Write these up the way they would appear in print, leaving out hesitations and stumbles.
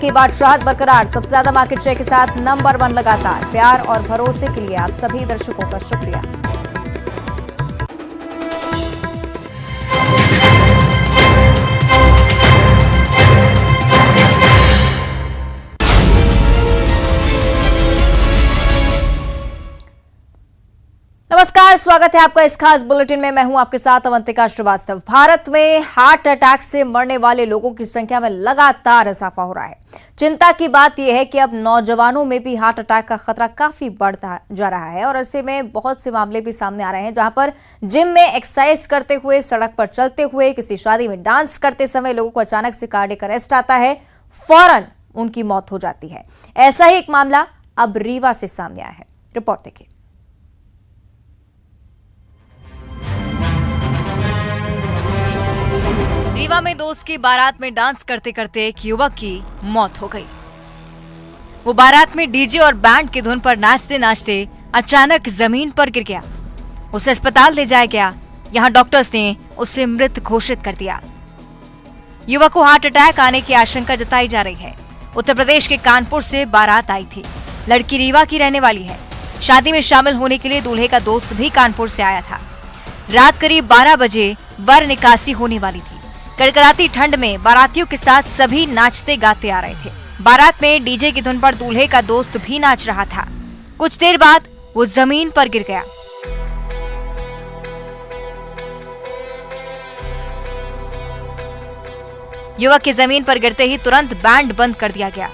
की बादशाहत बरकरार, सबसे ज्यादा मार्केट शेयर के साथ नंबर 1 लगातार। प्यार और भरोसे के लिए आप सभी दर्शकों का शुक्रिया। नमस्कार, स्वागत है आपका इस खास बुलेटिन में। मैं हूं आपके साथ अवंतिका श्रीवास्तव। भारत में हार्ट अटैक से मरने वाले लोगों की संख्या में लगातार इजाफा हो रहा है। चिंता की बात यह है कि अब नौजवानों में भी हार्ट अटैक का खतरा काफी बढ़ता जा रहा है और ऐसे में बहुत से मामले भी सामने आ रहे हैं जहां पर जिम में एक्सरसाइज करते हुए, सड़क पर चलते हुए, किसी शादी में डांस करते समय लोगों को अचानक से कार्डियक अरेस्ट आता है, फौरन उनकी मौत हो जाती है। ऐसा ही एक मामला अब रीवा से सामने आया है। रिपोर्ट देखिए। रीवा में दोस्त की बारात में डांस करते करते एक युवक की मौत हो गई। वो बारात में डीजे और बैंड की धुन पर नाचते नाचते अचानक जमीन पर गिर गया। उसे अस्पताल ले जाया गया। यहाँ डॉक्टर्स ने उसे मृत घोषित कर दिया। युवक को हार्ट अटैक आने की आशंका जताई जा रही है। उत्तर प्रदेश के कानपुर से बारात आई थी। लड़की रीवा की रहने वाली है। शादी में शामिल होने के लिए दूल्हे का दोस्त भी कानपुर से आया था। रात करीब 12 बजे वर निकासी होने वाली थी। कड़कड़ाती ठंड में बारातियों के साथ सभी नाचते गाते आ रहे थे। बारात में डीजे की धुन पर दूल्हे का दोस्त भी नाच रहा था। कुछ देर बाद वो जमीन पर गिर गया। युवक के जमीन पर गिरते ही तुरंत बैंड बंद कर दिया गया।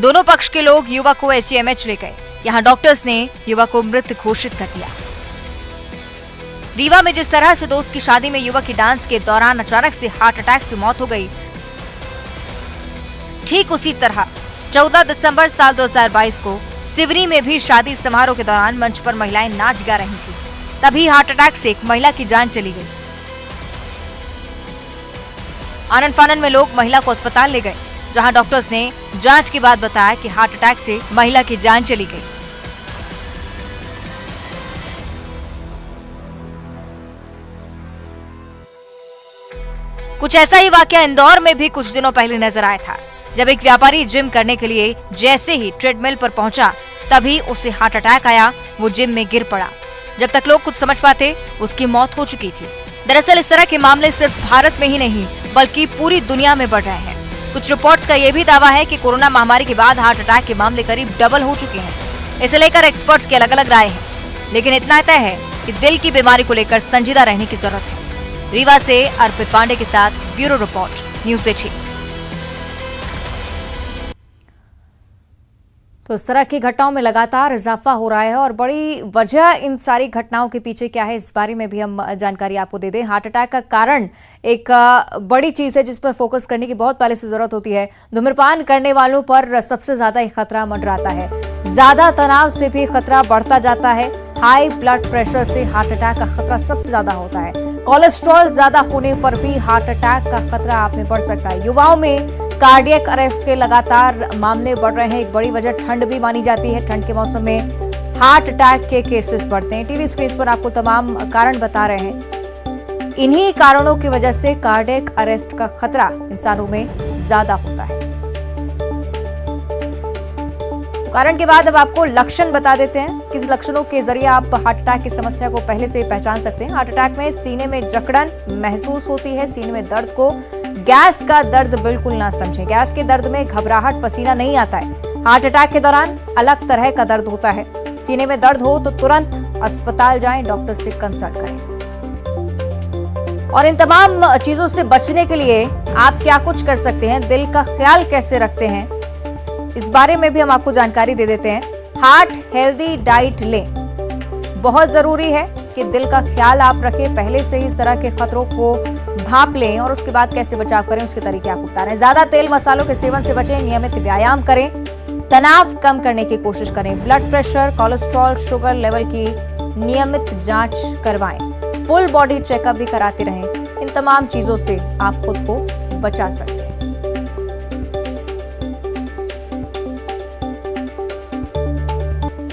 दोनों पक्ष के लोग युवक को एसजीएमएच ले गए। यहाँ डॉक्टर्स ने युवक को मृत घोषित कर दिया। रीवा में जिस तरह से दोस्त की शादी में युवक की डांस के दौरान अचानक से हार्ट अटैक से मौत हो गई, ठीक उसी तरह 14 दिसंबर साल 2022 को सिवनी में भी शादी समारोह के दौरान मंच पर महिलाएं नाच गा रही थी। तभी हार्ट अटैक से एक महिला की जान चली गई। आनन फानन में लोग महिला को अस्पताल ले गए, जहां डॉक्टर्स ने जांच के बाद बताया कि हार्ट अटैक से महिला की जान चली गई। कुछ ऐसा ही वाकया इंदौर में भी कुछ दिनों पहले नजर आया था, जब एक व्यापारी जिम करने के लिए जैसे ही ट्रेडमिल पर पहुंचा, तभी उसे हार्ट अटैक आया। वो जिम में गिर पड़ा। जब तक लोग कुछ समझ पाते, उसकी मौत हो चुकी थी। दरअसल इस तरह के मामले सिर्फ भारत में ही नहीं बल्कि पूरी दुनिया में बढ़ रहे हैं। कुछ रिपोर्ट्स का यह भी दावा है कि कोरोना महामारी के बाद हार्ट अटैक के मामले करीब डबल हो चुके हैं। इसे लेकर एक्सपर्ट्स की अलग अलग राय है, लेकिन इतना तय है कि दिल की बीमारी को लेकर संजीदा रहने की जरूरत है। रीवा से अर्पित पांडे के साथ ब्यूरो रिपोर्ट, न्यूज़ 18। तो इस तरह की घटनाओं में लगातार इजाफा हो रहा है और बड़ी वजह इन सारी घटनाओं के पीछे क्या है, इस बारे में भी हम जानकारी आपको दे दें। हार्ट अटैक का कारण एक बड़ी चीज है जिस पर फोकस करने की बहुत पहले से जरूरत होती है। धूम्रपान करने वालों पर सबसे ज्यादा खतरा मंडराता है। ज्यादा तनाव से भी खतरा बढ़ता जाता है। हाई ब्लड प्रेशर से हार्ट अटैक का खतरा सबसे ज्यादा होता है। कोलेस्ट्रॉल ज्यादा होने पर भी हार्ट अटैक का खतरा आप में बढ़ सकता है। युवाओं में कार्डियक अरेस्ट के लगातार मामले बढ़ रहे हैं। एक बड़ी वजह ठंड भी मानी जाती है। ठंड के मौसम में हार्ट अटैक के केसेस बढ़ते हैं। टीवी स्क्रीन पर आपको तमाम कारण बता रहे हैं। इन्हीं कारणों की वजह से कार्डियक अरेस्ट का खतरा इंसानों में ज्यादा होता है। कारण के बाद अब आपको लक्षण बता देते हैं। किन लक्षणों के जरिए आप हार्ट अटैक की समस्या को पहले से पहचान सकते हैं। हार्ट अटैक में सीने में जकड़न महसूस होती है। सीने में दर्द को गैस का दर्द बिल्कुल ना समझें। गैस के दर्द में घबराहट, पसीना नहीं आता है। हार्ट अटैक के दौरान अलग तरह का दर्द होता है। सीने में दर्द हो तो तुरंत अस्पताल जाएं, डॉक्टर से कंसल्ट करें। और इन तमाम चीजों से बचने के लिए आप क्या कुछ कर सकते हैं, दिल का ख्याल कैसे रखते हैं, इस बारे में भी हम आपको जानकारी दे देते हैं। हार्ट हेल्दी डाइट लें। बहुत जरूरी है कि दिल का ख्याल आप रखें। पहले से ही इस तरह के खतरों को भांप लें और उसके बाद कैसे बचाव करें उसके तरीके आपको बता रहे हैं। ज्यादा तेल मसालों के सेवन से बचें। नियमित व्यायाम करें। तनाव कम करने की कोशिश करें। Blood pressure, cholesterol, sugar level की नियमित जांच करवाएं। फुल बॉडी चेकअप भी कराते रहें। इन तमाम चीजों से आप खुद को बचा सकते हैं।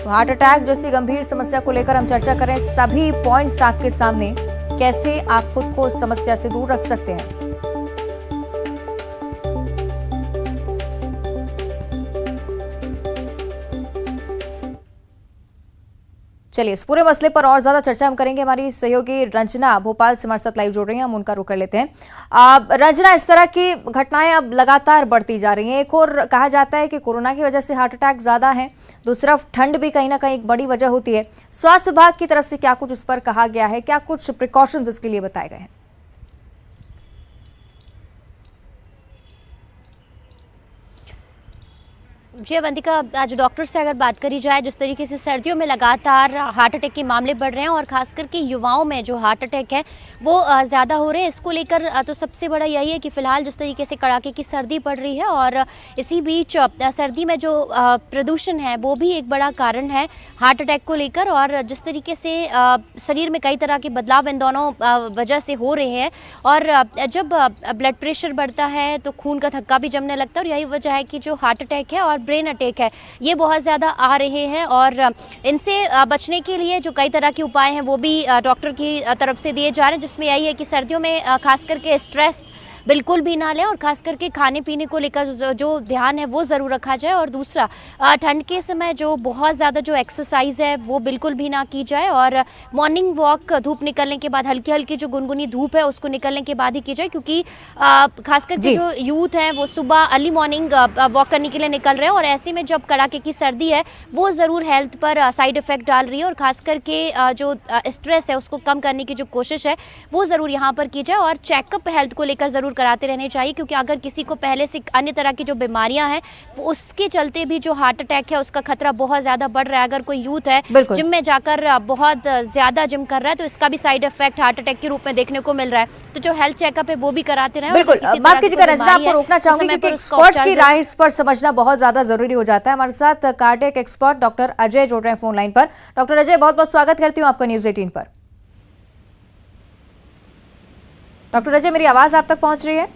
हार्ट अटैक जैसी गंभीर समस्या को लेकर हम चर्चा करें। सभी पॉइंट्स आपके सामने, कैसे आप खुद को इस समस्या से दूर रख सकते हैं। चलिए, इस पूरे मसले पर और ज्यादा चर्चा हम करेंगे। हमारी सहयोगी रंजना भोपाल से हमारे साथ लाइव जुड़ रही हैं, हम उनका रुख कर लेते हैं। रंजना, इस तरह की घटनाएं अब लगातार बढ़ती जा रही हैं। एक और कहा जाता है कि कोरोना की वजह से हार्ट अटैक ज्यादा है, दूसरा ठंड भी कहीं ना कहीं एक बड़ी वजह होती है। स्वास्थ्य विभाग की तरफ से क्या कुछ उस पर कहा गया है, क्या कुछ प्रिकॉशंस इसके लिए बताए गए हैं? जी अवंतिका, आज डॉक्टर से अगर बात करी जाए, जिस तरीके से सर्दियों में लगातार हार्ट अटैक के मामले बढ़ रहे हैं और खास करके युवाओं में जो हार्ट अटैक है वो ज़्यादा हो रहे हैं, इसको लेकर तो सबसे बड़ा यही है कि फ़िलहाल जिस तरीके से कड़ाके की सर्दी पड़ रही है और इसी बीच सर्दी में जो प्रदूषण है वो भी एक बड़ा कारण है हार्ट अटैक को लेकर। और जिस तरीके से शरीर में कई तरह के बदलाव इन दोनों वजह से हो रहे हैं और जब ब्लड प्रेशर बढ़ता है तो खून का थक्का भी जमने लगता है और यही वजह है कि जो हार्ट अटैक है और ब्रेन अटैक है ये बहुत ज़्यादा आ रहे हैं। और इनसे बचने के लिए जो कई तरह के उपाय हैं वो भी डॉक्टर की तरफ से दिए जा रहे हैं, जिसमें यही है कि सर्दियों में खास करके स्ट्रेस बिल्कुल भी ना लें और खास करके खाने पीने को लेकर जो ध्यान है वो ज़रूर रखा जाए। और दूसरा, ठंड के समय जो बहुत ज़्यादा जो एक्सरसाइज है वो बिल्कुल भी ना की जाए और मॉर्निंग वॉक धूप निकलने के बाद, हल्की हल्की जो गुनगुनी धूप है उसको निकलने के बाद ही की जाए, क्योंकि खास करके जो यूथ है वो सुबह अर्ली मॉर्निंग वॉक करने के लिए निकल रहे हैं और ऐसे में जब कड़ाके की सर्दी है वो ज़रूर हेल्थ पर साइड इफ़ेक्ट डाल रही है। और ख़ास करके जो स्ट्रेस है उसको कम करने की जो कोशिश है वो ज़रूर यहाँ पर की जाए और चेकअप हेल्थ को लेकर ज़रूर कराते रहने चाहिए, क्योंकि अगर किसी को पहले से अन्य तरह की जो बीमारियां हैं वो उसके चलते भी जो हार्ट अटैक है उसका खतरा बहुत ज़्यादा बढ़ रहा है। अगर कोई यूथ है जिम में जाकर बहुत ज़्यादा जिम कर रहा है तो इसका भी साइड इफेक्ट हार्ट अटैक के रूप में देखने को मिल रहा है, तो जो हेल्थ चेकअप है वो भी कराते रहे। बिल्कुल, माफ कीजिएगा रंजना, आपको रोकना चाहूंगी क्योंकि एक्सपर्ट की राय इस पर समझना बहुत ज्यादा जरूरी हो जाता है। हमारे साथ कार्डियक एक्सपर्ट डॉक्टर अजय जुड़ रहे हैं फोन लाइन पर। डॉक्टर अजय, बहुत बहुत स्वागत करती हूँ आपका न्यूज 18 पर। डॉक्टर अजय, मेरी आवाज आप तक पहुंच रही है?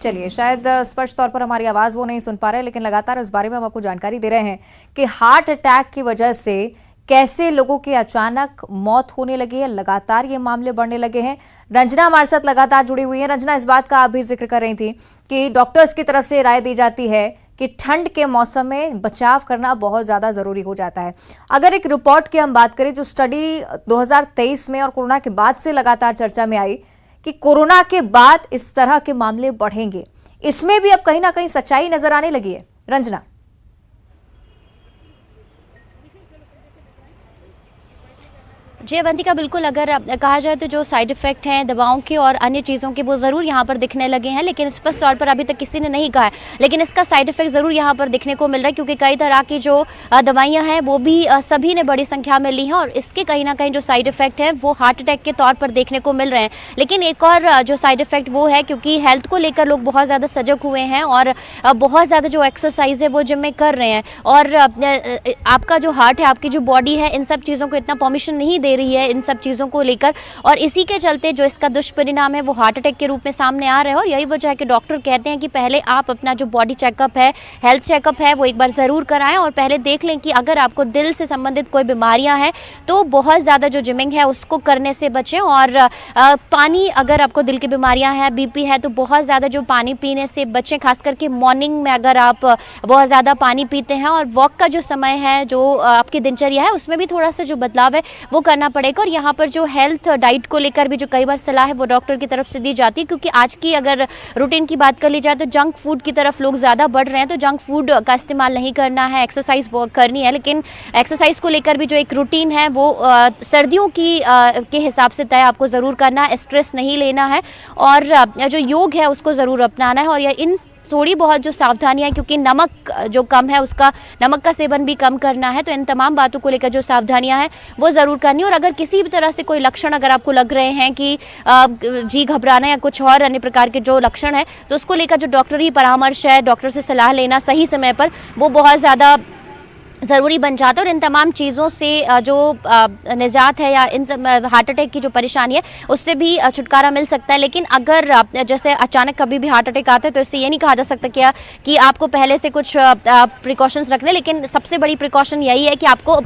चलिए, शायद स्पष्ट तौर पर हमारी आवाज वो नहीं सुन पा रहे, लेकिन लगातार इस बारे में हम आपको जानकारी दे रहे हैं कि हार्ट अटैक की वजह से कैसे लोगों की अचानक मौत होने लगी है, लगातार ये मामले बढ़ने लगे हैं। रंजना हमारे साथ लगातार जुड़ी हुई है। रंजना, इस बात का आप भी जिक्र कर रही थी कि डॉक्टर्स की तरफ से राय दी जाती है कि ठंड के मौसम में बचाव करना बहुत ज्यादा जरूरी हो जाता है। अगर एक रिपोर्ट की हम बात करें जो स्टडी 2023 में और कोरोना के बाद से लगातार चर्चा में आई कि कोरोना के बाद इस तरह के मामले बढ़ेंगे, इसमें भी अब कहीं ना कहीं सच्चाई नजर आने लगी है। रंजना, जी अवंतिका, बिल्कुल, अगर कहा जाए तो जो साइड इफ़ेक्ट हैं दवाओं के और अन्य चीज़ों के वो ज़रूर यहाँ पर दिखने लगे हैं, लेकिन स्पष्ट तौर पर अभी तक किसी ने नहीं कहा है, लेकिन इसका साइड इफ़ेक्ट ज़रूर यहाँ पर दिखने को मिल रहा है, क्योंकि कई तरह की जो दवाइयाँ हैं वो भी सभी ने बड़ी संख्या में ली हैं और इसके कहीं ना कहीं जो साइड इफ़ेक्ट है वो हार्ट अटैक के तौर पर देखने को मिल रहे हैं। लेकिन एक और जो साइड इफ़ेक्ट वो है, क्योंकि हेल्थ को लेकर लोग बहुत ज़्यादा सजग हुए हैं और बहुत ज़्यादा जो एक्सरसाइज है वो जिम में कर रहे हैं और आपका जो हार्ट है, आपकी जो बॉडी है, इन सब चीज़ों को इतना परमिशन नहीं दे रही है इन सब चीज़ों को लेकर, और इसी के चलते जो इसका दुष्परिणाम है वो हार्ट अटैक के रूप में सामने आ रहा है। और यही वजह है कि डॉक्टर कहते हैं कि पहले आप अपना जो बॉडी चेकअप है, हेल्थ चेकअप है, वो एक बार ज़रूर कराएं और पहले देख लें कि अगर आपको दिल से संबंधित कोई बीमारियां हैं तो बहुत ज़्यादा जो जिमिंग है उसको करने से बचें। और पानी, अगर आपको दिल की बीमारियां हैं, बीपी है, तो बहुत ज़्यादा जो पानी पीने से बचें, खास करके मॉर्निंग में अगर आप बहुत ज़्यादा पानी पीते हैं। और वॉक का जो समय है, जो आपकी दिनचर्या है, उसमें भी थोड़ा सा जो बदलाव है वो करना पड़ेगा। और यहाँ पर जो हेल्थ डाइट को लेकर भी जो कई बार सलाह है वो डॉक्टर की तरफ से दी जाती है, क्योंकि आज की अगर रूटीन की बात कर ली जाए तो जंक फूड की तरफ लोग ज़्यादा बढ़ रहे हैं, तो जंक फूड का इस्तेमाल नहीं करना है, एक्सरसाइज करनी है, लेकिन एक्सरसाइज को लेकर भी जो एक रूटीन है वो सर्दियों की के हिसाब से तय आपको ज़रूर करना है, स्ट्रेस नहीं लेना है और जो योग है उसको ज़रूर अपनाना है। और यह इन थोड़ी बहुत जो सावधानियां, क्योंकि नमक जो कम है उसका नमक का सेवन भी कम करना है, तो इन तमाम बातों को लेकर जो सावधानियां हैं वो ज़रूर करनी है। और अगर किसी भी तरह से कोई लक्षण अगर आपको लग रहे हैं कि जी घबराना या कुछ और अन्य प्रकार के जो लक्षण है, तो उसको लेकर जो डॉक्टरी परामर्श है, डॉक्टर से सलाह लेना सही समय पर, वो बहुत ज़्यादा ज़रूरी बन जाता है और इन तमाम चीज़ों से जो निजात है या इन सब हार्ट अटैक की जो परेशानी है उससे भी छुटकारा मिल सकता है। लेकिन अगर जैसे अचानक कभी भी हार्ट अटैक आता है तो इससे ये नहीं कहा जा सकता क्या कि आपको पहले से कुछ प्रिकॉशंस रखने, लेकिन सबसे बड़ी प्रिकॉशन यही है कि आपको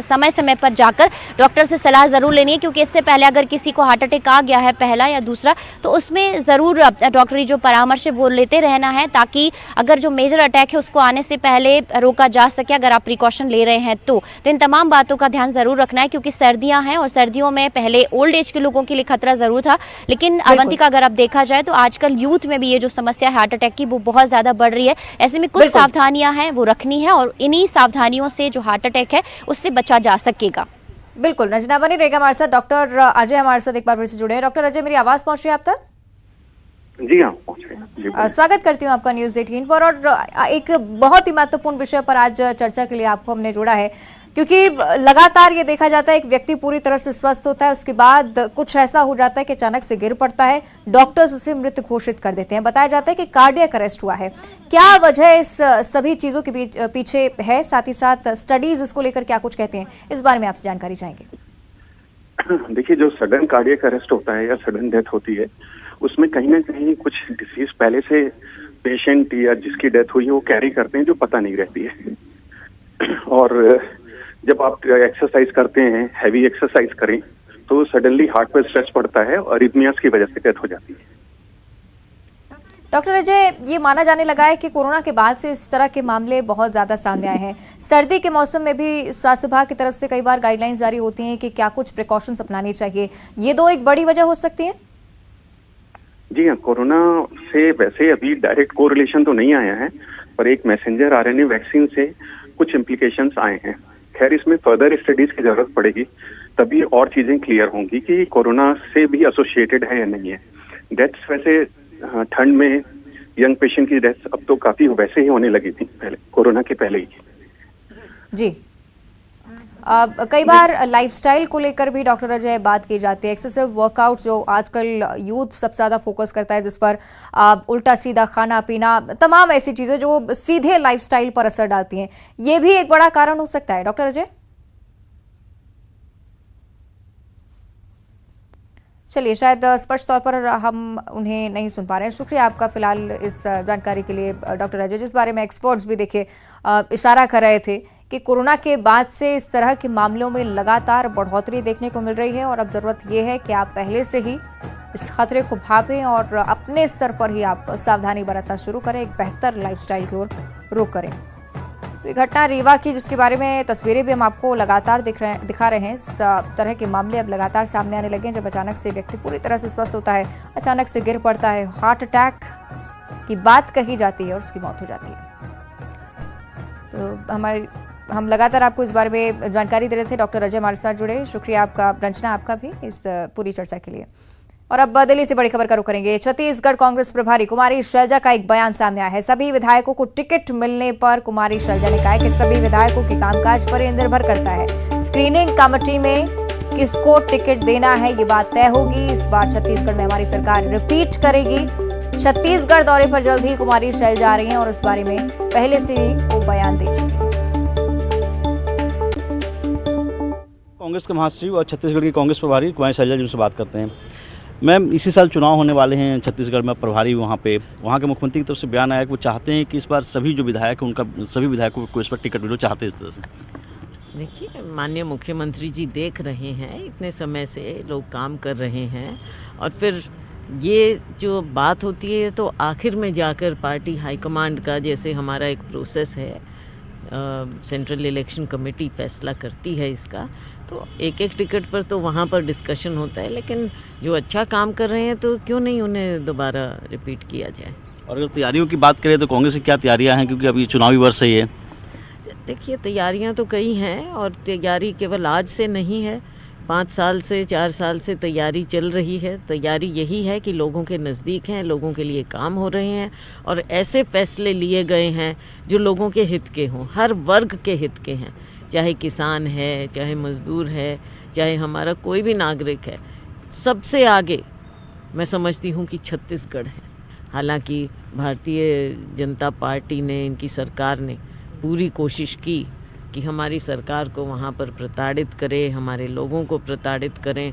समय समय पर जाकर डॉक्टर से सलाह ज़रूर लेनी है, क्योंकि इससे पहले अगर किसी को हार्ट अटैक आ गया है पहला या दूसरा तो उसमें ज़रूर डॉक्टरी जो परामर्श है वो लेते रहना है, ताकि अगर जो मेजर अटैक है उसको आने से पहले रोका जा सके अगर आप प्रिकॉशन ले रहे हैं तो इन तमाम बातों का ध्यान जरूर रखना है, क्योंकि सर्दियां हैं और सर्दियों में पहले ओल्ड एज के लोगों के लिए खतरा जरूर था, लेकिन अवंतिका अगर आप देखा जाए तो आजकल यूथ में भी ये जो समस्या है हार्ट अटैक की वो बहुत ज्यादा बढ़ रही है। ऐसे में कुछ सावधानियां हैं वो रखनी है और इन्हीं सावधानियों से जो हार्ट अटैक है उससे बचा जा सकेगा। बिल्कुल, रंजना बनी रहेगा हमारे साथ। डॉक्टर अजय हमारे साथ एक बार फिर से जुड़े हैं। डॉक्टर अजय, मेरी आवाज पहुंच रही है आप तक? जी हाँ, पहुंच रहे। स्वागत करती हूँ आपका न्यूज़ 18 पर। और एक बहुत ही महत्वपूर्ण विषय पर आज चर्चा के लिए आपको हमने जोड़ा है, क्योंकि लगातार ये देखा जाता है एक व्यक्ति पूरी तरह से स्वस्थ होता है, उसके बाद कुछ ऐसा हो जाता है कि अचानक से गिर पड़ता है, डॉक्टर्स उसे मृत घोषित कर देते हैं। बताया जाता है कि कार्डियक अरेस्ट हुआ है। क्या वजह इस सभी चीज़ों के पीछे है? साथ ही साथ स्टडीज इसको लेकर क्या कुछ कहते हैं, इस बारे में आपसे जानकारी चाहेंगे। देखिए, जो सडन कार्डियक अरेस्ट होता है या सडन डेथ होती है उसमें कहीं ना कहीं कुछ डिसीज पहले से पेशेंट या जिसकी डेथ हुई है वो कैरी करते हैं जो पता नहीं रहती है। और जब आप एक्सरसाइज करते हैं, हैवी एक्सरसाइज करें तो सडनली हार्ट पर स्ट्रेस पड़ता है और अरिथमियास की वजह से डेथ हो जाती है। डॉक्टर अजय, ये माना जाने लगा है कि कोरोना के बाद से इस तरह के मामले बहुत ज़्यादा सामने आए हैं। सर्दी के मौसम में भी स्वास्थ्य विभाग की तरफ से कई बार गाइडलाइंस जारी होती हैं कि क्या कुछ प्रिकॉशंस अपनानी चाहिए। ये दो एक बड़ी वजह हो सकती है। जी हाँ, कोरोना से वैसे अभी डायरेक्ट कोरिलेशन तो नहीं आया है, पर एक मैसेंजर आरएनए वैक्सीन से कुछ इम्प्लीकेशंस आए हैं। खैर, इसमें फर्दर स्टडीज की जरूरत पड़ेगी, तभी और चीजें क्लियर होंगी कि कोरोना से भी एसोसिएटेड है या नहीं है। डेथ्स वैसे ठंड में यंग पेशेंट की डेथ अब तो काफी वैसे ही होने लगी थी पहले, कोरोना के पहले ही। जी, कई बार लाइफस्टाइल को लेकर भी डॉक्टर अजय बात की जाती है। एक्सेसिव वर्कआउट जो आजकल यूथ सबसे ज़्यादा फोकस करता है, जिस पर उल्टा सीधा खाना पीना, तमाम ऐसी चीज़ें जो सीधे लाइफस्टाइल पर असर डालती हैं, ये भी एक बड़ा कारण हो सकता है डॉक्टर अजय। चलिए, शायद स्पष्ट तौर पर हम उन्हें नहीं सुन पा रहे हैं। शुक्रिया आपका फिलहाल इस जानकारी के लिए डॉक्टर अजय, जिस बारे में एक्सपर्ट्स भी देखिए इशारा कर रहे थे कि कोरोना के बाद से इस तरह के मामलों में लगातार बढ़ोतरी देखने को मिल रही है और अब ज़रूरत ये है कि आप पहले से ही इस खतरे को भापें और अपने स्तर पर ही आप सावधानी बरतना शुरू करें, एक बेहतर लाइफस्टाइल की ओर रुख करें। तो ये घटना रीवा की, जिसके बारे में तस्वीरें भी हम आपको लगातार दिखा रहे हैं। इस तरह के मामले अब लगातार सामने आने लगे हैं, जब अचानक से व्यक्ति पूरी तरह से स्वस्थ होता है, अचानक से गिर पड़ता है, हार्ट अटैक की बात कही जाती है और उसकी मौत हो जाती है। तो हम लगातार आपको इस बारे में जानकारी दे रहे थे। डॉक्टर अजय हमारे साथ जुड़े, शुक्रिया आपका, रंजना आपका भी इस पूरी चर्चा के लिए। और अब दिल्ली से बड़ी खबर का रुख करेंगे। छत्तीसगढ़ कांग्रेस प्रभारी कुमारी शैलजा का एक बयान सामने आया है। सभी विधायकों को टिकट मिलने पर कुमारी शैलजा ने कहा है कि सभी विधायकों के कामकाज पर निर्भर करता है। स्क्रीनिंग कमेटी में किसको टिकट देना है ये बात तय होगी। इस बार छत्तीसगढ़ में हमारी सरकार रिपीट करेगी। छत्तीसगढ़ दौरे पर जल्द ही कुमारी शैलजा आ रही हैं और इस बारे में पहले से ही वो बयान दे चुकी हैं। कांग्रेस के महासचिव और छत्तीसगढ़ की कांग्रेस प्रभारी कुमारी शैलजा जी से बात करते हैं। मैम, इसी साल चुनाव होने वाले हैं छत्तीसगढ़ में, प्रभारी वहाँ के मुख्यमंत्री की तरफ से बयान आया कि वो चाहते हैं कि इस बार सभी जो विधायक हैं उनका सभी विधायकों को इस पर टिकट मिलो, चाहते हैं इस तरह से। देखिए, माननीय मुख्यमंत्री जी देख रहे हैं, इतने समय से लोग काम कर रहे हैं और फिर ये जो बात होती है तो आखिर में जाकर पार्टी हाईकमांड का, जैसे हमारा एक प्रोसेस है, सेंट्रल इलेक्शन कमेटी फैसला करती है इसका, तो एक एक टिकट पर तो वहाँ पर डिस्कशन होता है, लेकिन जो अच्छा काम कर रहे हैं तो क्यों नहीं उन्हें दोबारा रिपीट किया जाए। और अगर तैयारियों की बात करें तो कांग्रेस की क्या तैयारियां हैं, क्योंकि अभी चुनावी वर्ष है ये? देखिए, तैयारियां तो कई हैं और तैयारी केवल आज से नहीं है, 5 साल से 4 साल से तैयारी चल रही है। तैयारी यही है कि लोगों के नज़दीक हैं, लोगों के लिए काम हो रहे हैं और ऐसे फैसले लिए गए हैं जो लोगों के हित के हों, हर वर्ग के हित के हैं, चाहे किसान है, चाहे मज़दूर है, चाहे हमारा कोई भी नागरिक है। सबसे आगे मैं समझती हूँ कि छत्तीसगढ़ है। हालांकि भारतीय जनता पार्टी ने, इनकी सरकार ने पूरी कोशिश की कि हमारी सरकार को वहाँ पर प्रताड़ित करें, हमारे लोगों को प्रताड़ित करें,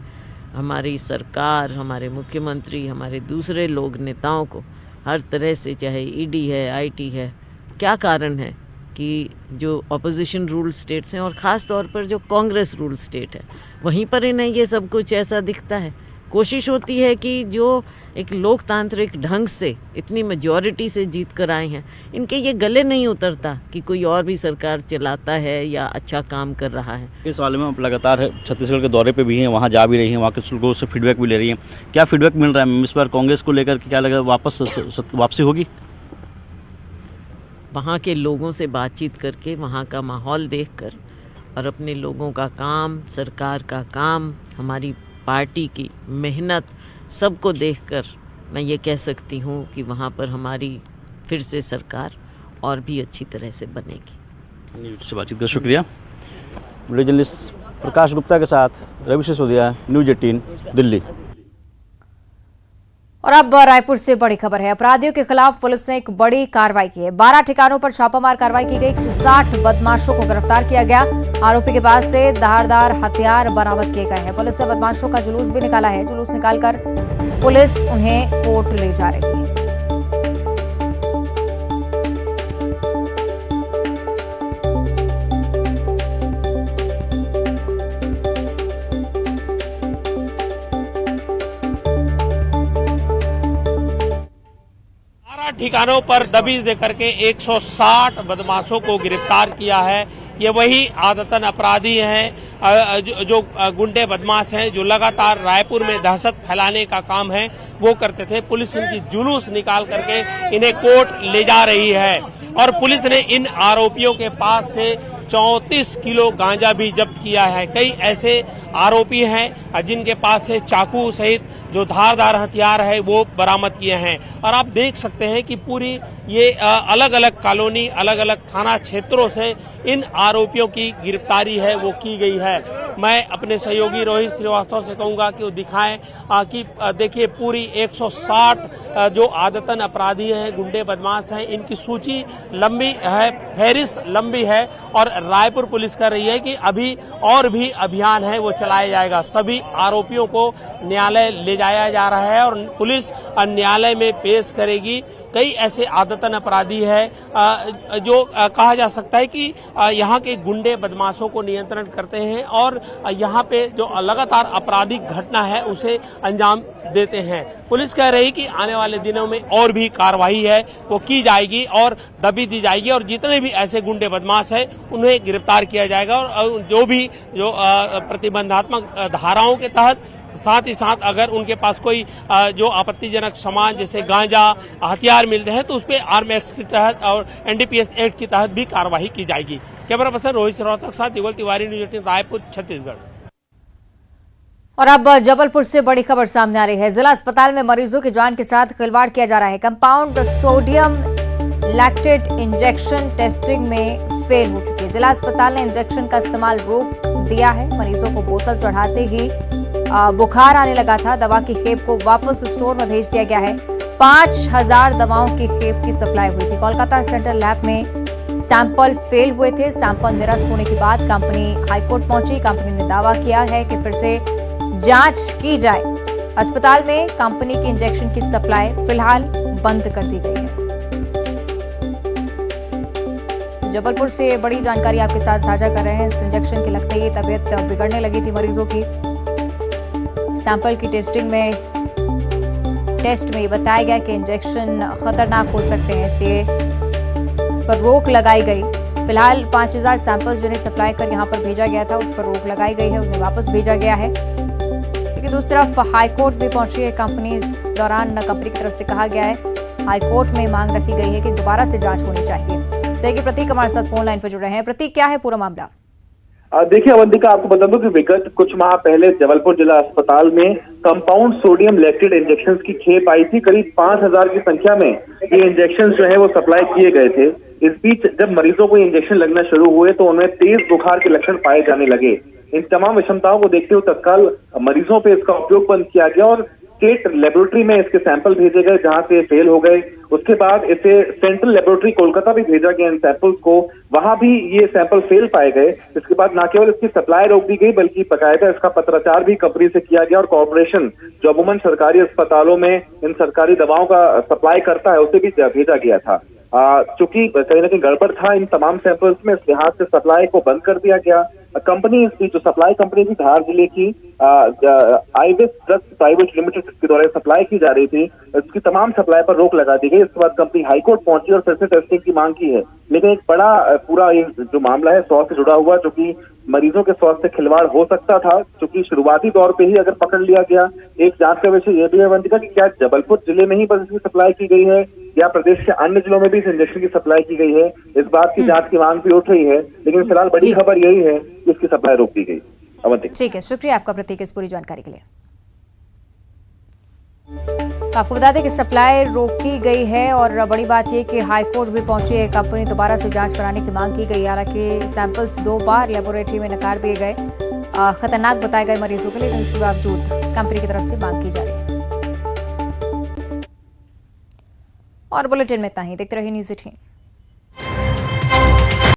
हमारी सरकार, हमारे मुख्यमंत्री, हमारे दूसरे लोग, नेताओं को हर तरह से, चाहे ईडी है, आईटी है, क्या कारण है कि जो अपोजिशन रूल स्टेट्स हैं और ख़ास तौर पर जो कांग्रेस रूल स्टेट है वहीं पर इन्हें ये सब कुछ ऐसा दिखता है। कोशिश होती है कि जो एक लोकतांत्रिक ढंग से इतनी मेजॉरिटी से जीत कर आए हैं, इनके ये गले नहीं उतरता कि कोई और भी सरकार चलाता है या अच्छा काम कर रहा है। इस वाले में आप लगातार छत्तीसगढ़ के दौरे पे भी हैं, वहाँ जा भी रही हैं, वहाँ के लोगों से फीडबैक भी ले रही हैं। क्या फीडबैक मिल रहा है इस बार कांग्रेस को लेकर के? क्या लगा वापसी होगी? वहाँ के लोगों से बातचीत करके, वहाँ का माहौल देखकर और अपने लोगों का काम, सरकार का काम, हमारी पार्टी की मेहनत, सबको देखकर मैं ये कह सकती हूँ कि वहाँ पर हमारी फिर से सरकार और भी अच्छी तरह से बनेगी। से बातचीत का शुक्रिया। वीडियो जर्नलिस्ट प्रकाश गुप्ता के साथ रवि सिसोदिया, न्यूज़ 18 दिल्ली। और अब रायपुर से बड़ी खबर है। अपराधियों के खिलाफ पुलिस ने एक बड़ी कार्रवाई की है। 12 ठिकानों पर छापामार कार्रवाई की गई। 160 बदमाशों को गिरफ्तार किया गया। आरोपी के पास से धारदार हथियार बरामद किए गए हैं। पुलिस ने बदमाशों का जुलूस भी निकाला है। जुलूस निकालकर पुलिस उन्हें कोर्ट ले जा रही है। ठिकानों पर दबिश देकर के 160 बदमाशों को गिरफ्तार किया है। ये वही आदतन अपराधी हैं जो गुंडे बदमाश हैं, जो लगातार रायपुर में दहशत फैलाने का काम है वो करते थे। पुलिस इनकी जुलूस निकाल करके इन्हें कोर्ट ले जा रही है और पुलिस ने इन आरोपियों के पास से 34 किलो गांजा भी जब्त किया है। कई ऐसे आरोपी हैं जिनके पास से चाकू सहित जो धारदार हथियार है वो बरामद किए हैं। और आप देख सकते हैं कि पूरी ये अलग अलग कॉलोनी, अलग अलग थाना क्षेत्रों से इन आरोपियों की गिरफ्तारी है वो की गई है। मैं अपने सहयोगी रोहित श्रीवास्तव से कहूंगा कि वो दिखाएं कि देखिए पूरी 160 जो आदतन अपराधी हैं, गुंडे बदमाश हैं, इनकी सूची लंबी है, फहरिस्त लंबी है और रायपुर पुलिस कर रही है कि अभी और भी अभियान है वो चलाया जाएगा। सभी आरोपियों को न्यायालय ले जाया जा रहा है और पुलिस न्यायालय में पेश करेगी। कई ऐसे आदतन अपराधी है जो कहा जा सकता है कि यहाँ के गुंडे बदमाशों को नियंत्रण करते हैं और यहाँ पे जो लगातार आपराधिक घटना है उसे अंजाम देते हैं। पुलिस कह रही कि आने वाले दिनों में और भी कार्रवाई है वो की जाएगी और दबी दी जाएगी और जितने भी ऐसे गुंडे बदमाश हैं उन्हें गिरफ्तार किया जाएगा और जो प्रतिबंधात्मक धाराओं के तहत, साथ ही साथ अगर उनके पास कोई जो आपत्तिजनक सामान जैसे गांजा, हथियार मिलते हैं तो उस पर आर्म एक्ट के तहत और एनडीपीएस एक्ट के तहत भी कार्रवाई की जाएगी। कैमरा पर्सन रोहित श्रीवास्तव के साथ युगल तिवारी, न्यूज़ 18 रायपुर, छत्तीसगढ़। और अब जबलपुर से बड़ी खबर सामने आ रही है। जिला अस्पताल में मरीजों की जान के साथ खिलवाड़ किया जा रहा है। Compound sodium lactate injection testing में फेल हो चुकी है। जिला अस्पताल ने इंजेक्शन का इस्तेमाल रोक दिया है। मरीजों को बोतल चढ़ाते ही बुखार आने लगा था। दवा की खेप को वापस स्टोर में भेज दिया गया है। 5000 दवाओं की खेप की सप्लाई हुई थी। कोलकाता सेंट्रल लैब में सैंपल फेल हुए थे। सैंपल निरस्त होने के बाद कंपनी हाईकोर्ट पहुंची। कंपनी ने दावा किया है कि फिर से जांच की जाए। अस्पताल में कंपनी की इंजेक्शन की सप्लाई फिलहाल बंद कर दी गई है। जबलपुर से बड़ी जानकारी आपके साथ साझा कर रहे हैं। इस इंजेक्शन के लगते ही तबीयत बिगड़ने लगी थी मरीजों की। सैंपल की टेस्ट में ये बताया गया कि इंजेक्शन खतरनाक हो सकते हैं, इसलिए इस पर रोक लगाई गई। फिलहाल 5000 सैंपल जिन्हें सप्लाई कर यहां पर भेजा गया था उस पर रोक लगाई गई है, उन्हें वापस भेजा गया है। लेकिन दूसरी तरफ हाईकोर्ट भी पहुंची है कंपनी। इस दौरान कंपनी की तरफ से कहा गया है, हाईकोर्ट में मांग रखी गई है कि दोबारा से जांच होनी चाहिए। सहयोगी प्रतीक हमारे साथ फोन लाइन पर जुड़ रहे हैं। प्रतीक, क्या है पूरा मामला? देखिए अवंतिका, आपको बता दूं कि विगत कुछ माह पहले जबलपुर जिला अस्पताल में कंपाउंड सोडियम लैक्टेट इंजेक्शन की खेप आई थी। करीब 5000 की संख्या में ये इंजेक्शन जो है वो सप्लाई किए गए थे। इस बीच जब मरीजों को इंजेक्शन लगना शुरू हुए तो उनमें तेज बुखार के लक्षण पाए जाने लगे। इन तमाम विषमताओं को देखते हुए तत्काल मरीजों पे इसका उपयोग बंद किया गया और स्टेट लेबोरेटरी में इसके सैंपल भेजे गए जहां से फेल हो गए। उसके बाद इसे सेंट्रल लेबोरेटरी कोलकाता भी भेजा गया इन सैंपल्स को, वहां भी ये सैंपल फेल पाए गए। इसके बाद न केवल इसकी सप्लाई रोक दी गई बल्कि बकायदा इसका पत्राचार भी कंपनी से किया गया और कॉर्पोरेशन जो अमूमन सरकारी अस्पतालों में इन सरकारी दवाओं का सप्लाई करता है उसे भी भेजा गया था। चूंकि कहीं ना कहीं गड़बड़ था इन तमाम सैंपल्स में, इस लिहाज से सप्लाई को बंद कर दिया गया। कंपनी इसकी जो सप्लाई कंपनी थी धार जिले की आईवेस ड्रग्स प्राइवेट लिमिटेड के द्वारा सप्लाई की जा रही थी, इसकी तमाम सप्लाई पर रोक लगा दी गई। इसके बाद कंपनी हाईकोर्ट पहुंची और फिर से टेस्टिंग की मांग की है, लेकिन एक बड़ा पूरा ये जो मामला है स्वास्थ्य से जुड़ा हुआ, जो कि मरीजों के स्वास्थ्य से खिलवाड़ हो सकता था, क्योंकि शुरुआती दौर पे ही अगर पकड़ लिया गया। एक जांच का विषय यह भी है अवंतिका कि क्या जबलपुर जिले में ही बस इसकी सप्लाई की गई है या प्रदेश के अन्य जिलों में भी इस इंजेक्शन की सप्लाई की गई है, इस बात की जांच की मांग भी उठ रही है। लेकिन फिलहाल बड़ी खबर यही है कि इसकी सप्लाई रोक दी गई। अवंतिका, ठीक है, शुक्रिया आपका प्रतीक इस पूरी जानकारी के लिए। तो आपको बता दें कि सप्लाई रोकी गई है और बड़ी बात यह कि हाईकोर्ट भी पहुंची है कंपनी, दोबारा से जांच कराने की मांग की गई। हालांकि सैंपल्स 2 बार लेबोरेटरी में नकार दिए गए, खतरनाक बताए गए मरीजों के लिए, लेकिन इसके बावजूद कंपनी की तरफ से मांग की जा रही है। और बुलेटिन में इतना ही, देखते रहिए न्यूज़ 18।